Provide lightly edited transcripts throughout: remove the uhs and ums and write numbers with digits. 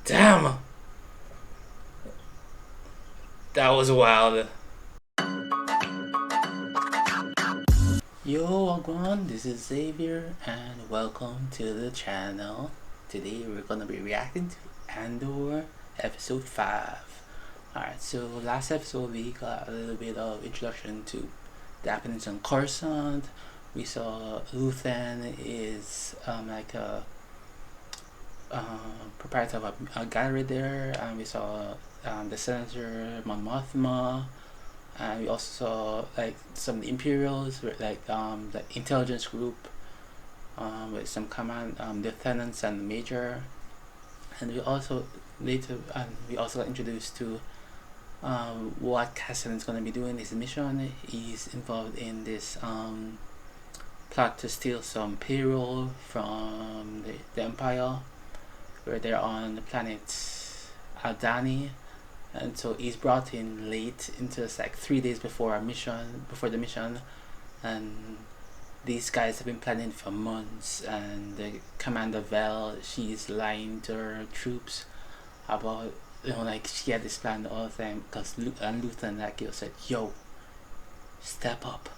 Damn! That was wild. Yo, Wagwan, this is Xavier, and welcome to the channel. Today we're gonna be reacting to Andor episode 5. Alright, so last episode we got a little bit of introduction to the happenings on Coruscant. We saw Luthen is like a proprietor of a gallery there, and we saw the senator Mon Mothma, and we also saw like some of the Imperials, like the intelligence group, with some command lieutenants and the major, and we also got introduced to what Cassian is going to be doing. His mission. He's involved in this plot to steal some payroll from the Empire, where they're on the planet Aldani, and so he's brought in late into like 3 days before the mission, and these guys have been planning for months. And the commander Vel, she's lying to her troops about, like she had this plan all the time, because Luthen like said, yo, step up,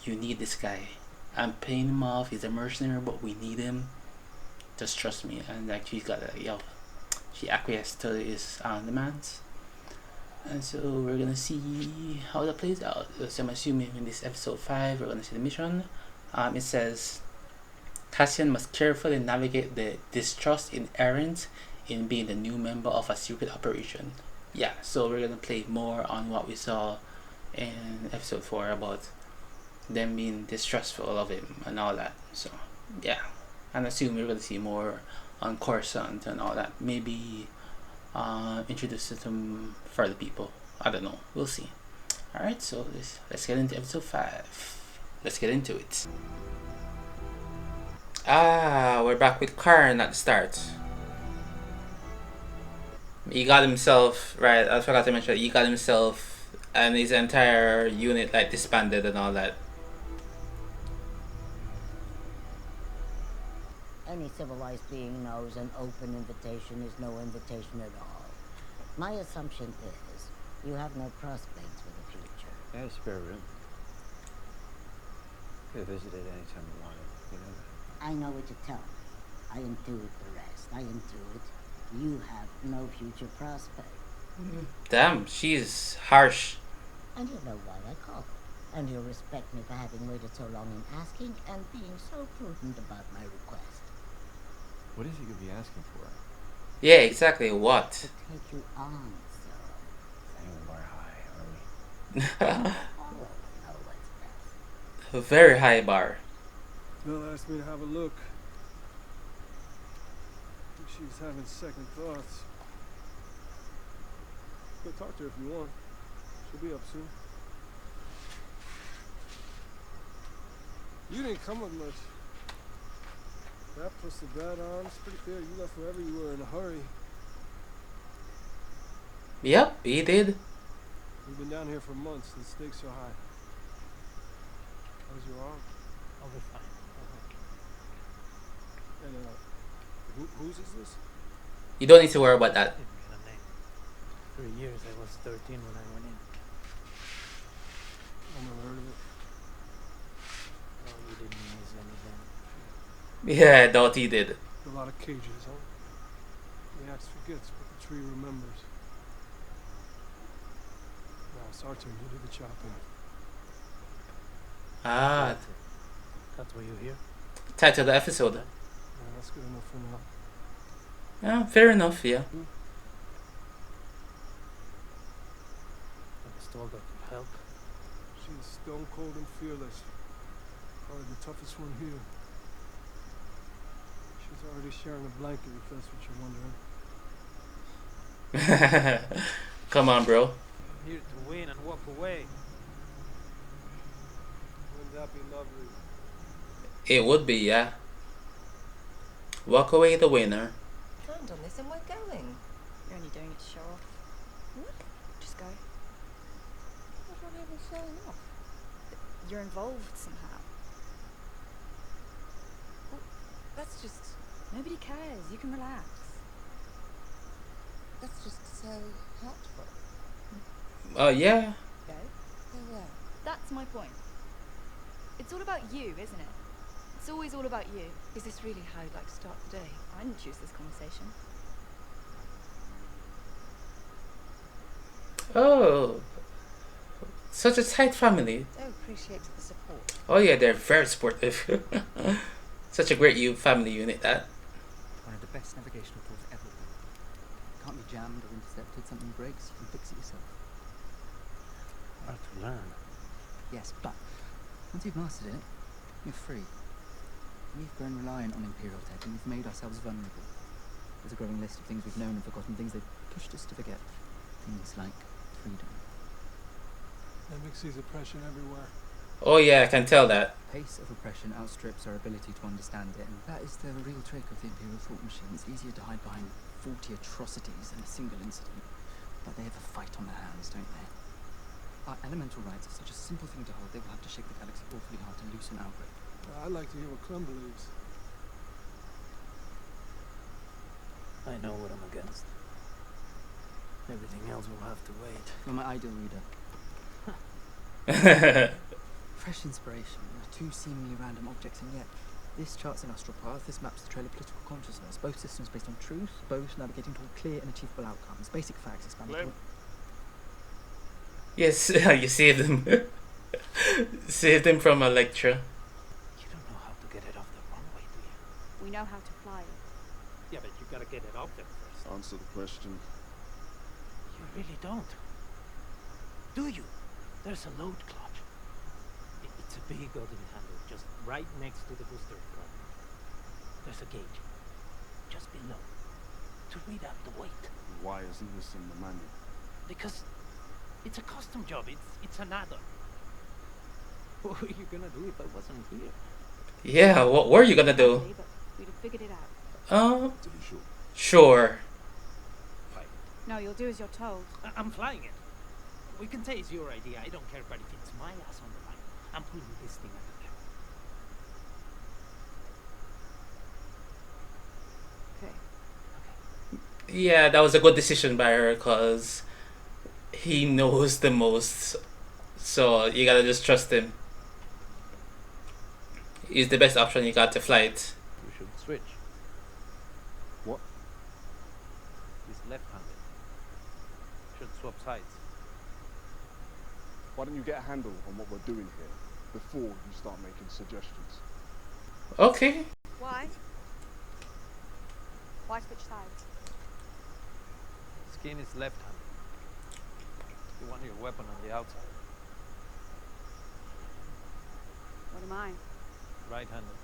you need this guy. I'm paying him off, he's a mercenary, but we need him, just trust me. And like she acquiesced to his demands. And so we're gonna see how that plays out. So I'm assuming in this episode 5 we're gonna see the mission. It says Cassian must carefully navigate the distrust inherent in being the new member of a secret operation. Yeah, so we're gonna play more on what we saw in episode 4 about them being distrustful of him and all that. So yeah, and assume we're gonna see more on Coruscant and all that. Maybe introduce to some further people. I don't know. We'll see. Alright, so let's get into episode 5. Let's get into it. We're back with Karn at the start. He got himself, right, I forgot to mention, he got himself and his entire unit like disbanded and all that. Any civilized being knows an open invitation is no invitation at all. My assumption is you have no prospects for the future. I have a spare room. Could have visited anytime we wanted, you know that. I know what you tell me. I intuit the rest. I intuit you have no future prospect. Damn, she's harsh. And you know why I called. And you'll respect me for having waited so long in asking and being so prudent about my request. What is he going to be asking for? Yeah, exactly. What? To take you on, sir. Hanging bar high, are we? Oh, know what's best. A very high bar. Bill asked me to have a look. I think she's having second thoughts. Go talk to her if you want. She'll be up soon. You didn't come with much. That plus the bad on, it's pretty clear you left wherever you were in a hurry. Yep, he did. We've been down here for months, the stakes are high. How's your arm? I'll be fine. And whose is this? You don't need to worry about that. Didn't get a name. 3 years. I was 13 when I went in. I've never heard of it. Oh, you didn't miss anything. Yeah, I doubt he did. A lot of cages, huh? The axe forgets, but the tree remembers. Now it's our turn to do the chopping. That's why you're here. Title of the episode. Yeah, that's good enough for now. Yeah, fair enough, yeah. I was told I could help. She's stone cold and fearless. Probably the toughest one here. She's already sharing a blanket, if that's what you're wondering. Come on, bro. I'm here to win and walk away. Wouldn't that be lovely? It would be, yeah. Walk away the winner. Signed on this and we're going. You're only doing it to show off. What? Just go. What's wrong with showing off? You're involved somehow. Well, that's just... Nobody cares. You can relax. helpful. Oh yeah. Go. Oh, yeah. That's my point. It's all about you, isn't it? It's always all about you. Is this really how you'd like to start the day? I didn't choose this conversation. Oh, such a tight family. Oh, appreciate the support. Oh yeah, they're very supportive. Such a great family unit, that. One of the best navigational tools ever built. Can't be jammed or intercepted, something breaks, you can fix it yourself. Hard to learn. Yes, but once you've mastered it, you're free. We've grown reliant on Imperial tech and we've made ourselves vulnerable. There's a growing list of things we've known and forgotten, things they've pushed us to forget. Things like freedom. Nemik sees oppression everywhere. Oh yeah, I can tell that. Pace of oppression outstrips our ability to understand it, and that is the real trick of the Imperial thought machine. It's easier to hide behind 40 atrocities than a single incident. But they have a fight on their hands, don't they? Our elemental rights are such a simple thing to hold, they will have to shake the galaxy awfully hard to loosen our grip. I'd like to hear what Clem believes. I know what I'm against. Everything else will have to wait. You're my ideal reader. Fresh inspiration, two seemingly random objects, and yet this charts an astral path, this maps the trail of political consciousness, both systems based on truth, both navigating toward clear and achievable outcomes, basic facts expanded to... Yes, you saved them. Saved them from a lecture. You don't know how to get it off the runway, do you? We know how to fly it. Yeah, but you gotta get it up there first. Answer the question. You really don't. Do you? There's a load clutch. It's a big golden handle just right next to the booster compartment. There's a gauge just below to read out the weight. Why isn't this in the manual? Because it's a custom job. It's an add-on. What were you gonna do if I wasn't here? Yeah, what were you gonna do? But we'd have figured it out. To be sure. Sure. Fine. No, you'll do as you're told. I'm flying it. We can say it's your idea. I don't care, but if it's my ass on the line, I'm pulling this thing out of there. Okay. Yeah, that was a good decision by her, because he knows the most. So you gotta just trust him. He's the best option you got to fly it. We should switch. What? He's left-handed. Should swap sides. Why don't you get a handle on what we're doing here before you start making suggestions? Okay. Why? Why switch sides? Skin is left-handed. You want your weapon on the outside. What am I? Right-handed.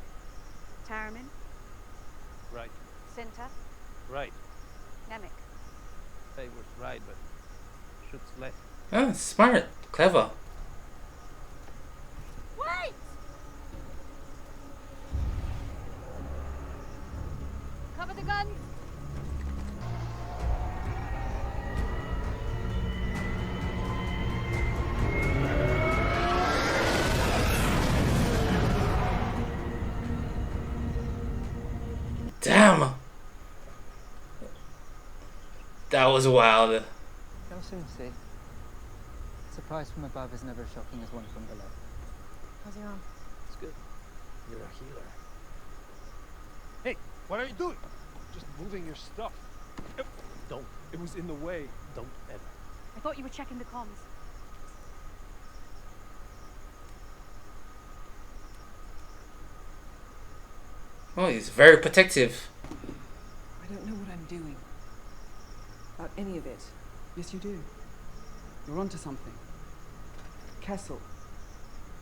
Taramin? Right. Cinta? Right. Nemik? Favors right, but shoots left. Ah, smart. Clever. Wait! Cover the guns! Damn. That was wild. You'll soon see. Surprise from above is never as shocking as one from below. How's your arm? It's good. You're a healer. Hey, what are you doing? Just moving your stuff. Don't. It was in the way. Don't ever. I thought you were checking the comms. Oh, he's very protective. I don't know what I'm doing. About any of it. Yes, you do. You're onto something. Kessel.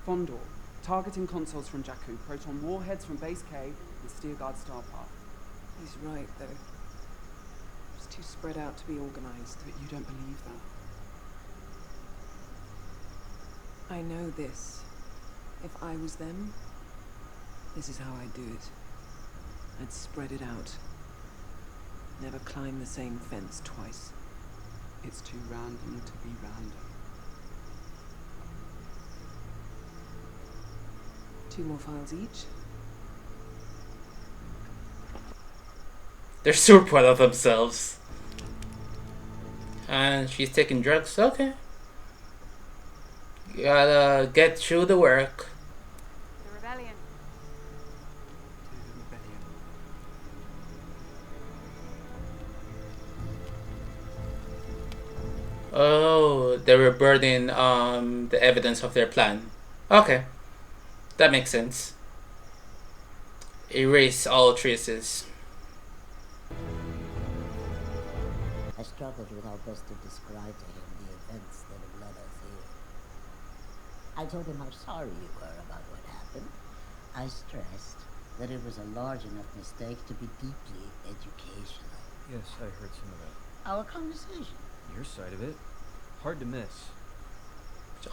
Fondor. Targeting consoles from Jakku. Proton warheads from Base K and Steerguard Starpath. He's right, though. It's too spread out to be organized. But you don't believe that. I know this. If I was them, this is how I'd do it. I'd spread it out. Never climb the same fence twice. It's too random to be random. 2 more files each. They're super proud of themselves. And she's taking drugs. Okay. You gotta get through the work. The rebellion. To the rebellion. Oh, they were burning the evidence of their plan. Okay, that makes sense. Erase all traces. I struggled with how best to describe to him the events that have led us here. I told him how sorry you were about what happened. I stressed that it was a large enough mistake to be deeply educational. Yes, I heard some of that. Our conversation. Your side of it. Hard to miss.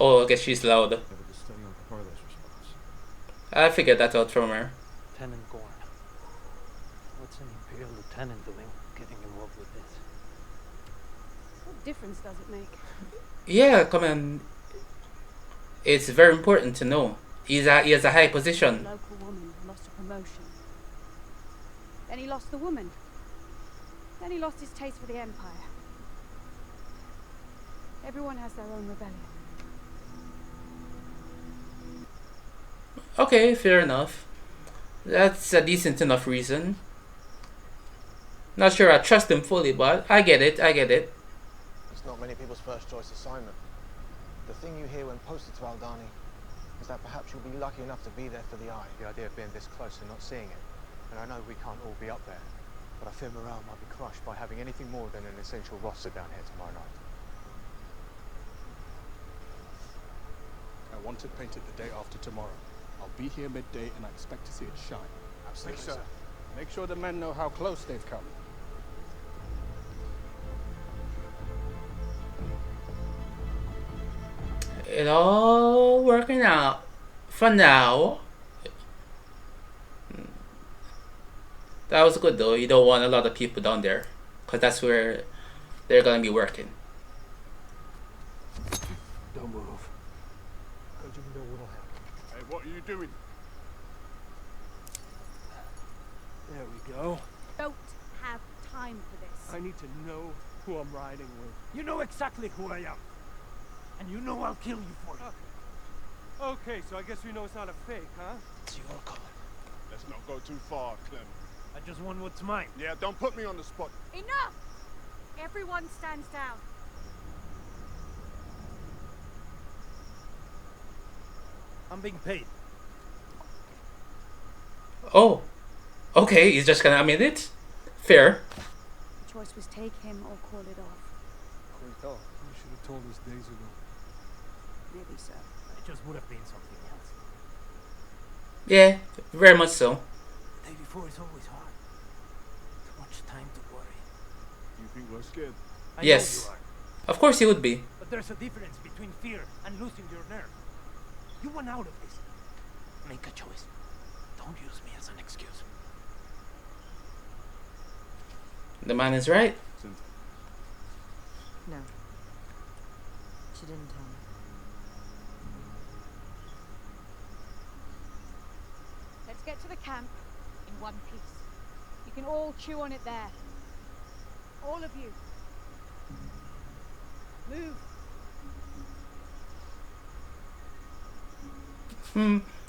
Oh, I guess she's loud. Never the study on Paparlo's response. I figured that out from her. Lieutenant Gorn. What's an Imperial lieutenant doing getting involved with this? What difference does it make? Yeah, come on. It's very important to know. He has a high position. The local woman lost a promotion. Then he lost the woman. Then he lost his taste for the Empire. Everyone has their own rebellion. Okay, fair enough. That's a decent enough reason. Not sure I trust him fully, but I get it. It's not many people's first choice assignment. The thing you hear when posted to Aldani is that perhaps you'll be lucky enough to be there for the Eye. The idea of being this close and not seeing it. And I know we can't all be up there, but I fear morale might be crushed by having anything more than an essential roster down here tomorrow night. I want it painted the day after tomorrow. I'll be here midday and I expect to see it shine. Absolutely, sir. Make sure the men know how close they've come. It all working out for now. That was good though. You don't want a lot of people down there, because that's where they're gonna be working. Don't move. Because you know what'll happen. Hey, what are you doing? There we go. Don't have time for this. I need to know who I'm riding with. You know exactly who I am. And you know I'll kill you for it. Okay, so I guess you know it's not a fake, huh? It's your call. Let's not go too far, Clem. I just want what's mine. Yeah, don't put me on the spot. Enough! Everyone stands down. I'm being paid. Oh, okay. He's just gonna admit it. Fair. The choice was take him or call it off. You should have told us days ago. Maybe so. It just would have been something else. Yeah, very much so. The day before is always hard. Too much time to worry. You think we're scared? I Yes. know you are. Of course he would be. But there's a difference between fear and losing your nerve. You want out of this. Make a choice. Don't use me as an excuse. The man is right. No. She didn't tell me. Let's get to the camp in one piece. You can all chew on it there. All of you. Move.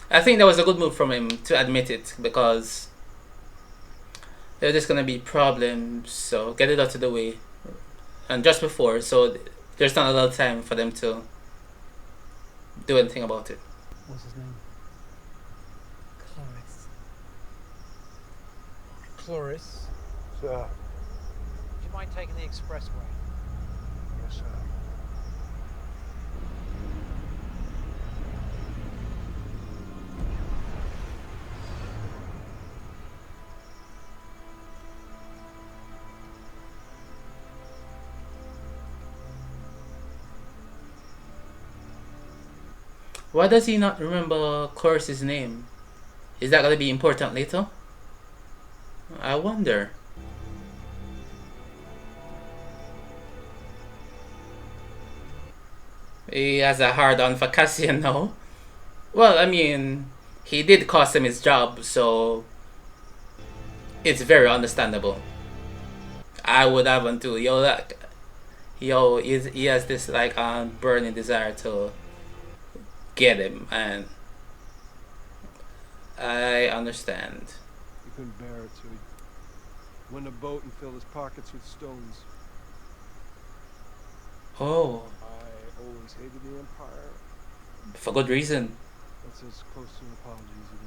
I think that was a good move from him to admit it, because there's just gonna be problems. So get it out of the way, and just before, so there's not a lot of time for them to do anything about it. What's his name? Cloris. Cloris. Sir. Do you mind taking the expressway? Yes, sir. Why does he not remember Chorus's name? Is that gonna be important later? I wonder. He has a hard on for Cassian now. Well, I mean, he did cost him his job, so it's very understandable. I would have one too. Yo, he has this like burning desire to get him, and I understand. He couldn't bear it, so he went a boat and filled his pockets with stones. Oh, I always hated the Empire. for good reason. That's as close to an apology as you're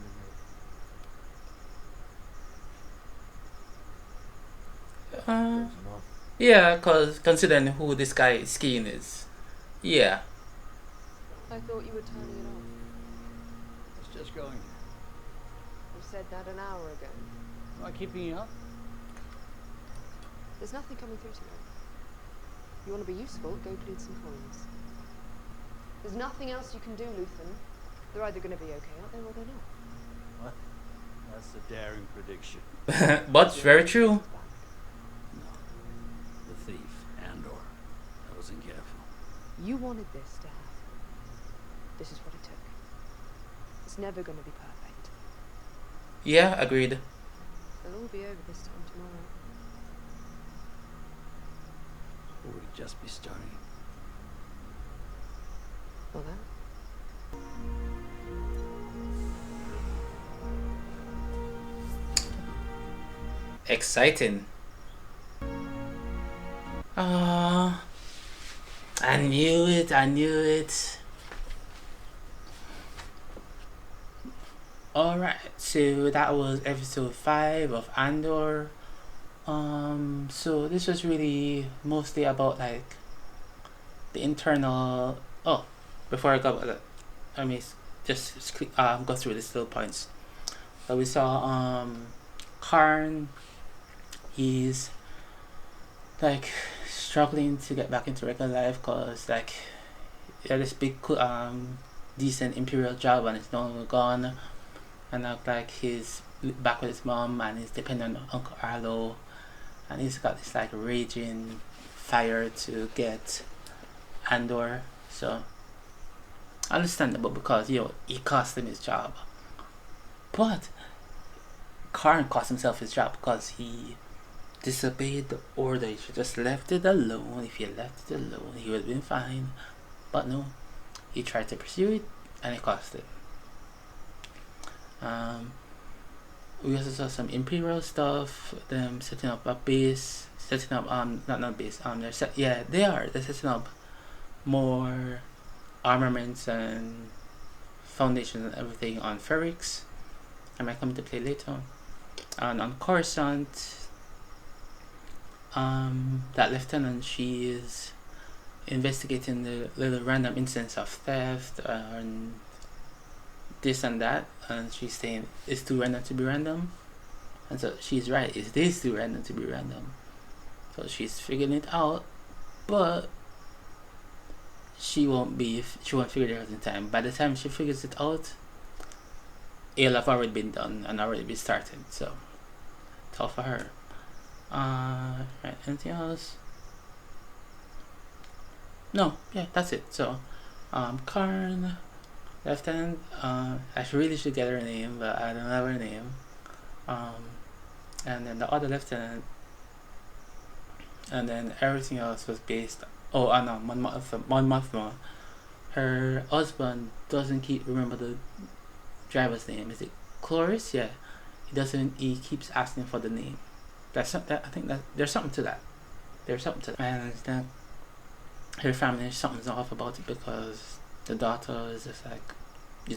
gonna get. Uh, Close enough. yeah, cause considering who this guy skiing is, yeah. I thought you were turning it off. It's just going. You said that an hour ago. Am I keeping you up? There's nothing coming through tonight. You want to be useful, go bleed some coins. There's nothing else you can do, Luthen. They're either going to be okay, aren't they, or they're not. What? That's a daring prediction. But very true. No. The thief, Andor. I wasn't careful. You wanted this to happen. This is what it took. It's never going to be perfect. Yeah, agreed. It'll all be over this time tomorrow. Or we'd just be starting. Well then. Exciting. Ah, I knew it. Alright, so that was episode 5 of Andor. So this was really mostly about like the internal. Oh, before I go about that, let me just go through these little points. So we saw Karn. He's like struggling to get back into regular life because like he had this big decent imperial job and it's no longer gone, and now like he's back with his mom and he's dependent on Uncle Arlo, and he's got this like raging fire to get Andor. So understandable because he cost him his job, but Karn cost himself his job because he disobeyed the order. He should just left it alone. If he left it alone, he would have been fine. But no, he tried to pursue it, and it cost him. We also saw some Imperial stuff. Them setting up a base, setting up not base. They're setting up more armaments and foundations and everything on Ferrix. I might come to play later. And on Coruscant, that lieutenant, she is investigating the little random instance of theft and this and that, and she's saying it's too random to be random, and so she's right, it is too random to be random. So she's figuring it out, but she won't figure it out in time. By the time she figures it out, it'll have already been done and already been started. So tough for her. Right, anything else? No, yeah, that's it. So Karn, Lieutenant, I really should get her name, but I don't have her name. And then the other lieutenant, and then everything else was based. Oh, I know, Mon Mothma. Her husband doesn't remember the driver's name. Is it Cloris? Yeah, he doesn't. He keeps asking for the name. I think that there's something to that. And then her family, something's off about it because the daughter is just like,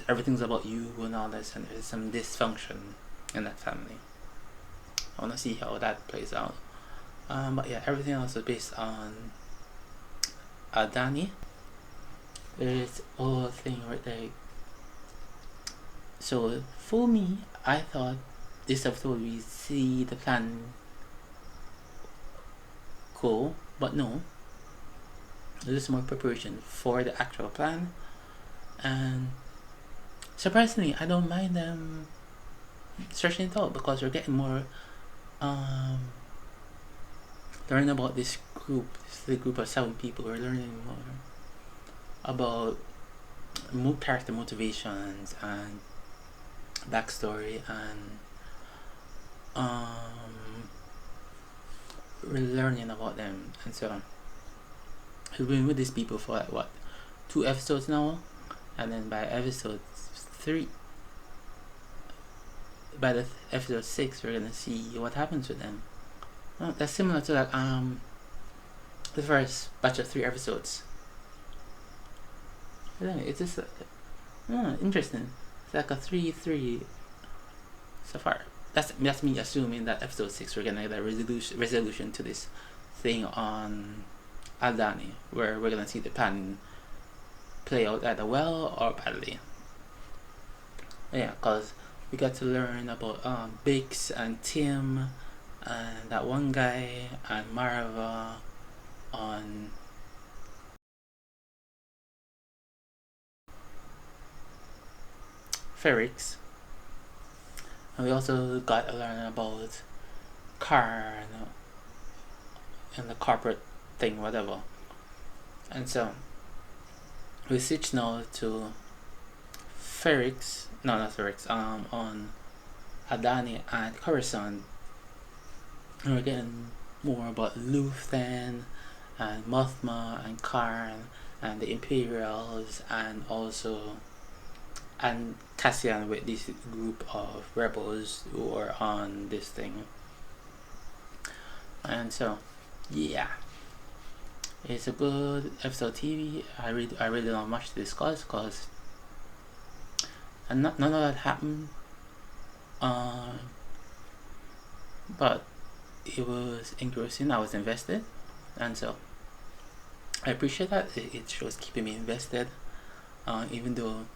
everything's about you and all this, and there's some dysfunction in that family. I want to see how that plays out. But yeah, everything else is based on Dani. There's a whole thing right there. So for me, I thought this episode we see the plan go, but no. There's more preparation for the actual plan, and surprisingly, I don't mind them searching it out because we're getting more learning about this group. This is a group of 7 people. We're learning more about character motivations and backstory, and we're learning about them and so on. we've been with these people for like what, 2 episodes now, and then by episode 3, by the episode 6, we're gonna see what happens with them. That's similar to like the first batch of 3 episodes. It's just interesting. It's like a 3-3 so far. That's me assuming that episode 6 we're gonna get a resolution to this thing on Aldani, where we're gonna see the plan play out either well or badly. Yeah, cause we got to learn about Biggs and Tim and that one guy and Marva on Ferrix. And we also got to learn about car and the corporate thing, whatever. And so we switch now to Ferrix, no, not Ferrix, on Adani and Coruscant. And we're getting more about Luthen and Mothma and Karn and the Imperials, and also and Cassian with this group of rebels who are on this thing. And so yeah, it's a good episode of TV. I really don't have much to discuss because none of that happened, but it was engrossing. I was invested, and so I appreciate that. It shows keeping me invested, even though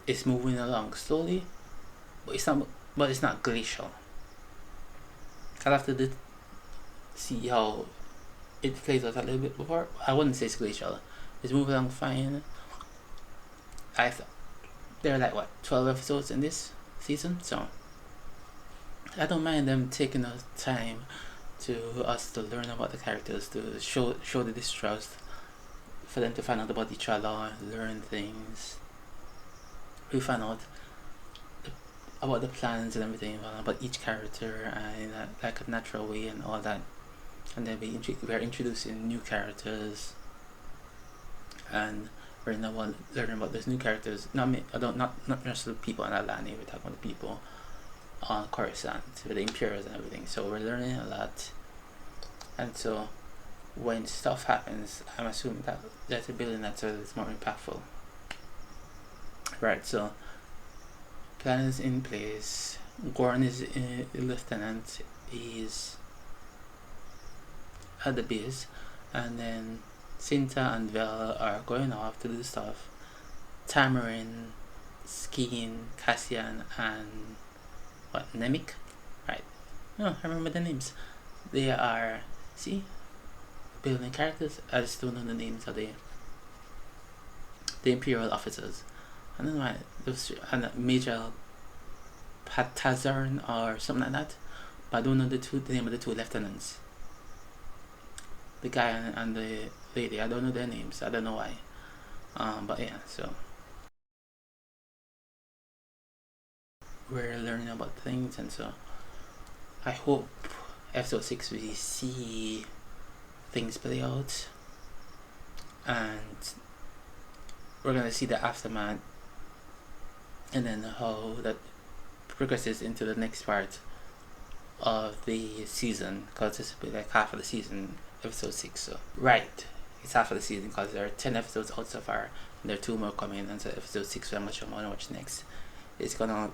it's moving along slowly, but it's not glacial. I'll have to see how it plays out a little bit before. I wouldn't say it's glacial. It's moving along fine. There are like what, 12 episodes in this season, so I don't mind them taking the time to us to learn about the characters, to show the distrust, for them to find out about each other, learn things. We find out about the plans and everything, about each character in like a natural way and all that. And then we are introducing new characters, and we're now learning about those new characters. Not just the people on Atlanta. We're talking about the people on Coruscant with the Imperials and everything. So we're learning a lot, and so when stuff happens, I'm assuming that there's a building that's more impactful. Right, so plan is in place. Gorn is lieutenant. He's at the base, and then Cinta and Vel are going off to do stuff. Tamarin, Skeen, Cassian, and Nemik, right? No, I remember the names. They are building characters. I just don't know the names of the Imperial officers. I don't know why those Major Patazarn or something like that, but I don't know the name of the 2 lieutenants. The guy and the lady, I don't know their names. I don't know why. But yeah, so we're learning about things, and so I hope episode 6 we see things play out, and we're gonna see the aftermath, and then how that progresses into the next part of the season, because this will be like half of the season, episode 6. So right, it's half of the season because there are 10 episodes out so far, and there are 2 more coming, and so episode 6 I'm not sure I'm gonna watch next. It's gonna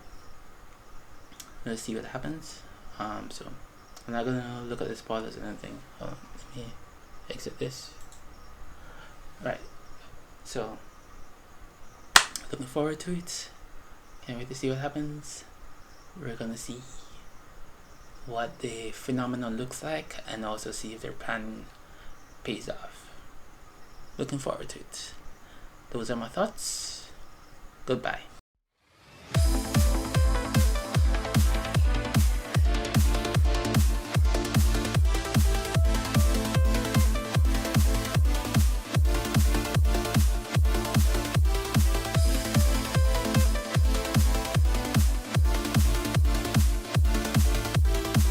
let's see what happens. So I'm not gonna look at the spoilers and anything. Let me exit this. Right, so looking forward to it. Can't wait to see what happens. We're gonna see what the phenomenon looks like, and also see if their plan pays off. Looking forward to it. Those are my thoughts. Goodbye.